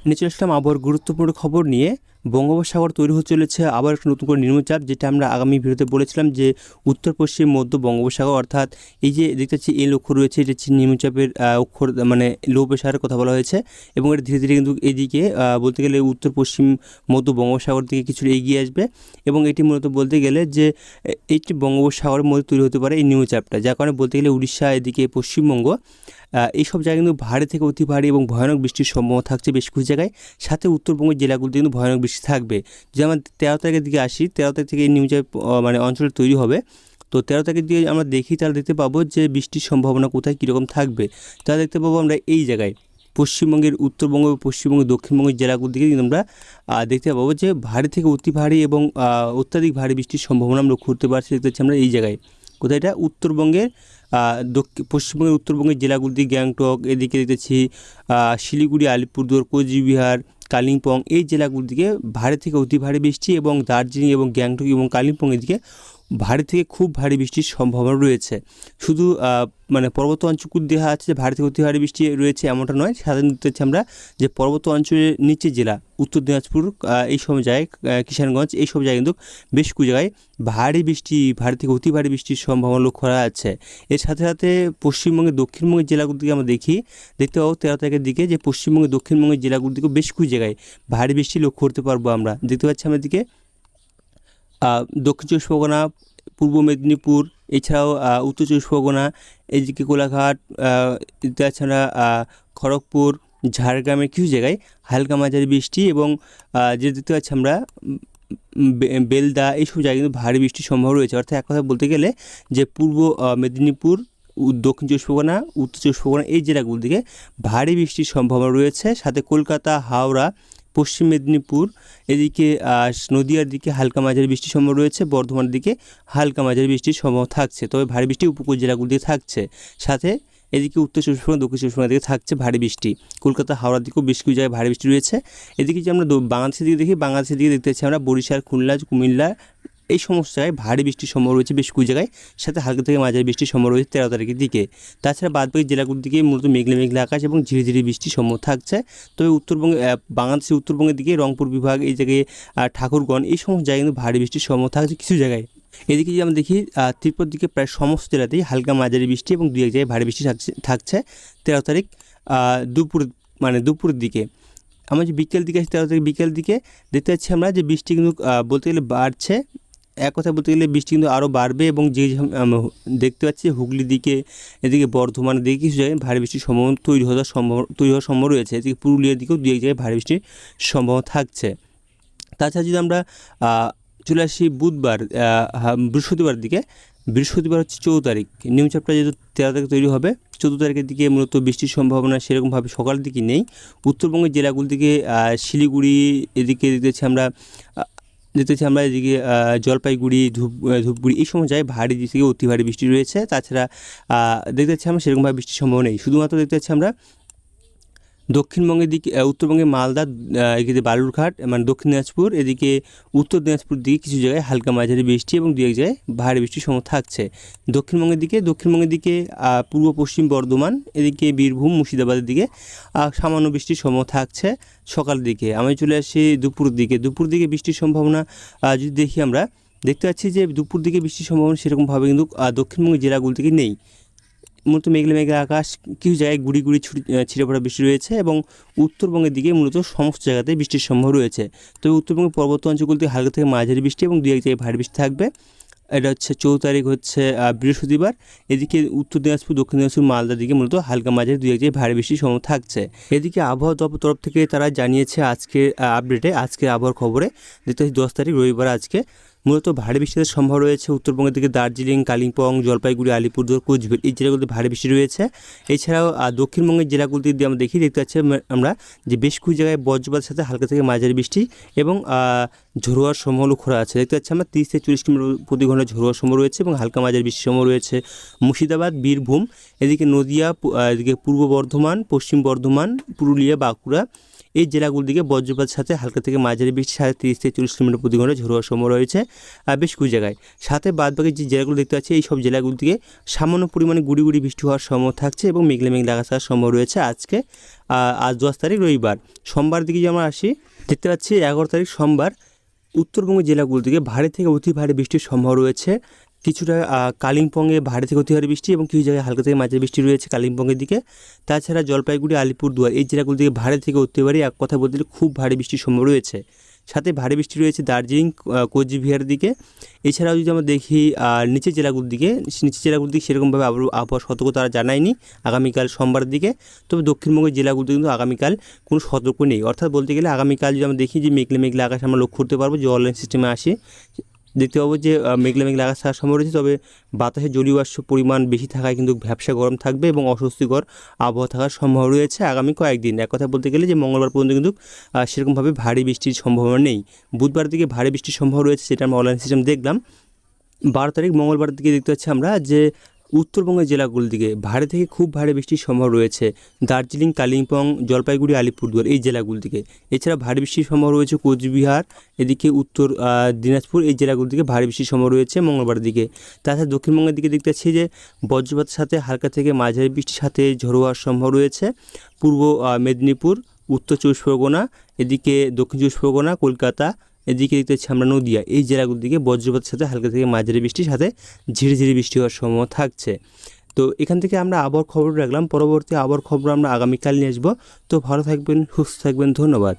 নিয়ে চলে আসলাম আবহাওয়ার গুরুত্বপূর্ণ খবর নিয়ে। বঙ্গোপসাগর তৈরি হতে চলেছে আবার একটা নতুন করে নিম্নচাপ, যেটা আমরা আগামী ভিডিওতে বলেছিলাম যে উত্তর পশ্চিম মধ্য বঙ্গোপসাগর, অর্থাৎ এই যে দেখতে পাচ্ছি এই অক্ষর রয়েছে, এটা হচ্ছে নিম্নচাপের অক্ষর, মানে লো প্রেশারের কথা বলা হয়েছে। এবং এটা ধীরে ধীরে কিন্তু এদিকে বলতে গেলে উত্তর পশ্চিম মধ্য বঙ্গোপসাগর দিকে কিছুটা এগিয়ে আসবে। এবং এটি মূলত বলতে গেলে যে এইটি বঙ্গোপসাগরের মধ্যে তৈরি হতে পারে এই নিম্নচাপটা, যার কারণে বলতে গেলে উড়িষ্যা, এদিকে পশ্চিমবঙ্গ, এইসব জায়গায় কিন্তু ভারী থেকে অতি ভারী এবং ভয়ানক বৃষ্টির সম্ভাবনা থাকছে বেশ কিছু জায়গায়। সাথে উত্তরবঙ্গের জেলাগুলিতে কিন্তু ভয়ানক বৃষ্টি থাকবে। যদি আমরা 13 তারিখের দিকে আসি, 13 তারিখ থেকে এই নিম্নচাপ মানে অঞ্চল তৈরি হবে। তো 13 তারিখের দিকে আমরা দেখি, তাহলে দেখতে পাবো যে বৃষ্টির সম্ভাবনা কোথায় কীরকম থাকবে। তাহলে দেখতে পাবো আমরা এই জায়গায় পশ্চিমবঙ্গের উত্তরবঙ্গ, পশ্চিমবঙ্গের দক্ষিণবঙ্গের জেলাগুলি দিকে কিন্তু আমরা দেখতে পাবো যে ভারী থেকে অতি ভারী এবং অত্যাধিক ভারী বৃষ্টির সম্ভাবনা আমরা লক্ষ্য করতে পারছি। দেখতে পাচ্ছি আমরা এই জায়গায় কোথায়, এটা উত্তরবঙ্গের পশ্চিমবঙ্গের উত্তরবঙ্গের জেলাগুলি, গ্যাংটক, এদিকে দেখতেছি শিলিগুড়ি, আলিপুরদুয়ার, কোচবিহার, কালিম্পং, এই জেলাগুলির দিকে ভারী থেকে অতি ভারী বৃষ্টি, এবং দার্জিলিং এবং গ্যাংটক এবং কালিম্পংয়ের দিকে ভারী থেকে খুব ভারী বৃষ্টির সম্ভাবনা রয়েছে। শুধু মানে পর্বত অঞ্চলগুলি দেওয়া আছে যে ভারী থেকে অতি ভারী বৃষ্টি রয়েছে এমনটা নয়। সাধারণত দেখছি আমরা যে পর্বত অঞ্চলের নিচে জেলা উত্তর দিনাজপুর, এই সব জায়গায় কিষানগঞ্জ, এই সব জায়গায় কিন্তু বেশ কিছু জায়গায় ভারী থেকে অতি ভারী বৃষ্টির সম্ভাবনা লক্ষ্য করা যাচ্ছে। এর সাথে সাথে পশ্চিমবঙ্গের দক্ষিণবঙ্গের জেলাগুলির দিকে আমরা দেখতে পাবো 13 তারিখের দিকে যে পশ্চিমবঙ্গের দক্ষিণবঙ্গের জেলাগুলির দিকেও বেশ কিছু জায়গায় ভারী বৃষ্টি লক্ষ্য করতে পারবো আমরা। দেখতে পাচ্ছি আমাদের দিকে দক্ষিণ চব্বিশ পরগনা, পূর্ব মেদিনীপুর, এছাড়াও উত্তর চব্বিশ পরগনা, এদিকে কোলাঘাট, তাছাড়া খড়গপুর, ঝাড়গ্রামের কিছু জায়গায় হালকা মাঝারি বৃষ্টি, এবং যে দেখতে পাচ্ছি আমরা বেলদা, এইসব জায়গায় কিন্তু ভারী বৃষ্টির সম্ভাবনা রয়েছে। অর্থাৎ এক কথা বলতে গেলে যে পূর্ব মেদিনীপুর, দক্ষিণ চব্বিশ পরগনা, উত্তর চব্বিশ পরগনা, এই জেলাগুলো দিকে ভারী বৃষ্টির সম্ভাবনা রয়েছে। সাথে কলকাতা, হাওড়া, পশ্চিম মেদিনীপুর, এদিকে নদিয়ার দিকে হালকা মাঝারি বৃষ্টির সম্ভাবনা রয়েছে। বর্ধমানের দিকে হালকা মাঝারি বৃষ্টির সম্ভাবনা থাকছে, তবে ভারী বৃষ্টি উপকূল জেলাগুলো দিকে থাকছে। সাথে এদিকে উত্তর চব্বিশ পরগনা, দক্ষিণ চব্বিশ পরগনা দিকে থাকছে ভারী বৃষ্টি। কলকাতা, হাওড়ার দিকেও বেশ কিছু জায়গায় ভারী বৃষ্টি রয়েছে। এদিকে যে আমরা বাংলাদেশের দিকে দেখি, বাংলাদেশের দিকে দেখতে পাচ্ছি আমরা বরিশাল, খুলনা, কুমিল্লা, এই সমস্ত জায়গায় ভারী বৃষ্টির সম্ভাবনা রয়েছে বেশ কিছু জায়গায়। সাথে হালকা থেকে মাঝারি বৃষ্টির সম্ভাবনা রয়েছে 13 তারিখের দিকে। তাছাড়া বাদবাকি জেলাগুলির দিকে মূলত মেঘলা আকাশ এবং ঝিরি ঝিরি বৃষ্টির সম্ভাবনা থাকছে। তবে উত্তরবঙ্গে, বাংলাদেশের উত্তরবঙ্গের দিকে রংপুর বিভাগ, এই জায়গায় ঠাকুরগঞ্জ, এই সমস্ত জায়গায় কিন্তু ভারী বৃষ্টির সম্ভাবনা থাকছে কিছু জায়গায়। এদিকে যদি আমরা দেখি ত্রিপুরার দিকে প্রায় সমস্ত জেলাতেই হালকা মাঝারি বৃষ্টি এবং 2-1 জায়গায় ভারী বৃষ্টি থাকছে 13 তারিখ দুপুরের দিকে। আমরা যে বিকেল দিকে আসি, 13 তারিখ বিকেল দিকে দেখতে পাচ্ছি আমরা যে বৃষ্টি কিন্তু বলতে গেলে বাড়ছে। এক কথা বলতে গেলে বৃষ্টি কিন্তু আরও বাড়বে, এবং যে দেখতে পাচ্ছি হুগলির দিকে, এদিকে বর্ধমানের দিকে কিছু জায়গায় ভারী বৃষ্টির সম্ভাবনা তৈরি হওয়ার সম্ভব রয়েছে। এদিকে পুরুলিয়ার দিকেও 2-1 জায়গায় ভারী বৃষ্টির সম্ভাবনা থাকছে। তাছাড়া যদি আমরা চলে আসি বৃহস্পতিবার দিকে, বৃহস্পতিবার হচ্ছে 14 তারিখ, নিম্নচাপটা যেহেতু 13 তারিখ তৈরি হবে, 14 তারিখের দিকে মূলত বৃষ্টির সম্ভাবনা সেরকমভাবে সকালের দিকে নেই। উত্তরবঙ্গের জেলাগুলি থেকে শিলিগুড়ি, এদিকে দেখতেছি আমরা এদিকে জলপাইগুড়ি, ধূপগুড়ি, এই সময় জায়গায় ভারী থেকে অতি ভারী বৃষ্টি রয়েছে। তাছাড়া দেখতে পাচ্ছি আমরা সেরকমভাবে বৃষ্টির সম্ভাবনা নেই। শুধুমাত্র দেখতে পাচ্ছি আমরা দক্ষিণবঙ্গের দিকে, উত্তরবঙ্গে মালদা, এদিকে বালুরঘাট, মানে দক্ষিণ দিনাজপুর, এদিকে উত্তর দিনাজপুর দিকে কিছু জায়গায় হালকা মাঝারি বৃষ্টি এবং 2-1 জায়গায় ভারী বৃষ্টির সম্ভাবনা থাকছে। দক্ষিণবঙ্গের দিকে পূর্ব পশ্চিম বর্ধমান, এদিকে বীরভূম, মুর্শিদাবাদের দিকে সামান্য বৃষ্টির সম্ভাবনা থাকছে সকালের দিকে। আমি চলে আসি দুপুর দিকে বৃষ্টির সম্ভাবনা যদি দেখি, আমরা দেখতে পাচ্ছি যে দুপুর দিকে বৃষ্টির সম্ভাবনা সেরকমভাবে কিন্তু দক্ষিণবঙ্গের জেলাগুলো থেকে নেই। মূলত মেঘলা আকাশ, কিছু জায়গায় গুড়ি ছিঁড়ে পড়া বৃষ্টি রয়েছে, এবং উত্তরবঙ্গের দিকে মূলত সমস্ত জায়গাতেই বৃষ্টির সম্ভাবনা রয়েছে। তবে উত্তরবঙ্গের পর্বত অঞ্চলগুলিতে হালকা থেকে মাঝারি বৃষ্টি এবং 2-1 জায়গায় ভারী বৃষ্টি থাকবে। এটা হচ্ছে 14 তারিখ হচ্ছে বৃহস্পতিবার। এদিকে উত্তর দিনাজপুর, দক্ষিণ দিনাজপুর, মালদার দিকে মূলত হালকা মাঝারি 2-1 জায়গায় ভারী বৃষ্টির সম্ভাবনা থাকছে। এদিকে আবহাওয়া দপ্তর তরফ থেকে তারা জানিয়েছে আজকের আপডেটে, আজকের আবহাওয়ার খবরে দেখতে 10 তারিখ রবিবার আজকে মূলত ভারী বৃষ্টির সম্ভাবনা রয়েছে। উত্তরবঙ্গের দিকে দার্জিলিং, কালিম্পং, জলপাইগুড়ি, আলিপুরদুয়ার, কোচবিহার, এই জেলাগুলিতে ভারী বৃষ্টি রয়েছে। এছাড়াও দক্ষিণবঙ্গের জেলাগুলিতে যদি আমরা দেখতে পাচ্ছি আমরা যে বেশ কিছু জায়গায় বজ্রপাতের সাথে হালকা থেকে মাঝারি বৃষ্টি এবং ঝোড়োয়ার সম্ভাবনা খরা আছে। দেখতে পাচ্ছি আমরা 30 থেকে 40 কিলোমিটার প্রতি ঘন্টা ঝোড়োয়ার সম্ভাবনা রয়েছে এবং হালকা মাঝারি বৃষ্টির সম্ভাবনা রয়েছে মুর্শিদাবাদ, বীরভূম, এদিকে নদিয়া, এদিকে পূর্ব বর্ধমান, পশ্চিম বর্ধমান, পুরুলিয়া, বাঁকুড়া, এই জেলাগুলোর দিকে বজ্রপাতের সাথে হালকা থেকে মাঝারি বৃষ্টি 30 থেকে 40 কিলোমিটার প্রতি ঘন্টায় ঝোড়ো হওয়ার সম্ভাবনা রয়েছে বেশ কিছু জায়গায়। সাথে বাদবাকি যে জেলাগুলো দেখতে পাচ্ছি এই সব জেলাগুলো থেকে সামান্য পরিমাণে গুড়ি গুড়ি বৃষ্টি হওয়ার সম্ভাবনা থাকছে এবং মেঘলা মেঘলা আকাশ থাকার সম্ভাবনা রয়েছে আজকে। আজ 10 তারিখ রবিবার। সোমবার দিকে যদি আমরা আসি, দেখতে পাচ্ছি 11 তারিখ সোমবার উত্তরবঙ্গের জেলাগুলো থেকে ভারী থেকে অতি ভারী বৃষ্টির সম্ভাবনা রয়েছে। কিছুটা কালিম্পংয়ে ভারী থেকে অতি ভারী বৃষ্টি এবং কিছু জায়গায় হালকা থেকে মাঝারি বৃষ্টি রয়েছে কালিম্পংয়ের দিকে। তাছাড়া জলপাইগুড়ি, আলিপুরদুয়ার এই জেলাগুলো থেকে ভারী থেকে অতি ভারী, এক কথা বলতে গেলে খুব ভারী বৃষ্টির সম্ভাবনা রয়েছে। সাথে ভারী বৃষ্টি রয়েছে দার্জিলিং, কোচবিহারের দিকে। এছাড়াও যদি আমরা দেখি নিচের জেলাগুলোর দিকে সেরকমভাবে আবহাওয়া সতর্কতা তারা জানায়নি আগামীকাল সোমবার দিকে। তবে দক্ষিণবঙ্গের জেলাগুলোতে কিন্তু আগামীকাল কোনো সতর্ক নেই। অর্থাৎ বলতে গেলে আগামীকাল যদি আমরা দেখি যে মেঘলা মেঘলা আকাশ আমরা লক্ষ্য করতে পারবো, যে অনলাইন সিস্টেমে আসি দেখতে পাবো যে মেঘলা মেঘলা আকাশ থাকার সম্ভাবনা রয়েছে। তবে বাতাসে জলীয় বাষ্প পরিমাণ বেশি থাকায় কিন্তু ভ্যাপসা গরম থাকবে এবং অস্বস্তিকর আবহাওয়া থাকার সম্ভাবনা রয়েছে আগামী কয়েকদিন। এক কথা বলতে গেলে যে মঙ্গলবার পর্যন্ত কিন্তু সেরকমভাবে ভারী বৃষ্টির সম্ভাবনা নেই। বুধবার দিকে ভারী বৃষ্টির সম্ভাবনা রয়েছে, সেটা আমরা অনলাইন সিস্টেম দেখলাম। 12 তারিখ মঙ্গলবার দিকে দেখতে পাচ্ছি আমরা যে উত্তরবঙ্গের জেলাগুলোর দিকে ভারী থেকে খুব ভারী বৃষ্টির সম্ভাবনা রয়েছে দার্জিলিং, কালিম্পং, জলপাইগুড়ি, আলিপুরদুয়ার এই জেলাগুলো থেকে। এছাড়া ভারী বৃষ্টির সম্ভাবনা রয়েছে কোচবিহার, এদিকে উত্তর দিনাজপুর এই জেলাগুলো থেকে ভারী বৃষ্টির সম্ভাবনা রয়েছে মঙ্গলবার দিকে। তাছাড়া দক্ষিণবঙ্গের দিকে দেখতে পাচ্ছি যে বজ্রপাতের সাথে হালকা থেকে মাঝারি বৃষ্টির সাথে ঝোড়ো হওয়ার সম্ভাবনা রয়েছে পূর্ব মেদিনীপুর, উত্তর 24 পরগনা, এদিকে দক্ষিণ 24 পরগনা, কলকাতা, এদিকে দেখতে পাচ্ছি আমরা নদিয়া এই জেলাগুলোর দিকে বজ্রপাতের সাথে হালকা থেকে মাঝারি বৃষ্টির সাথে ঝিরিঝিরি বৃষ্টি হওয়ার সম্ভাবনা থাকছে। তো এখান থেকে আমরা আবহাওয়ার খবর রাখলাম। পরবর্তী আবহাওয়ার খবর আমরা আগামীকাল নিয়ে আসবো। তো ভালো থাকবেন, সুস্থ থাকবেন, ধন্যবাদ।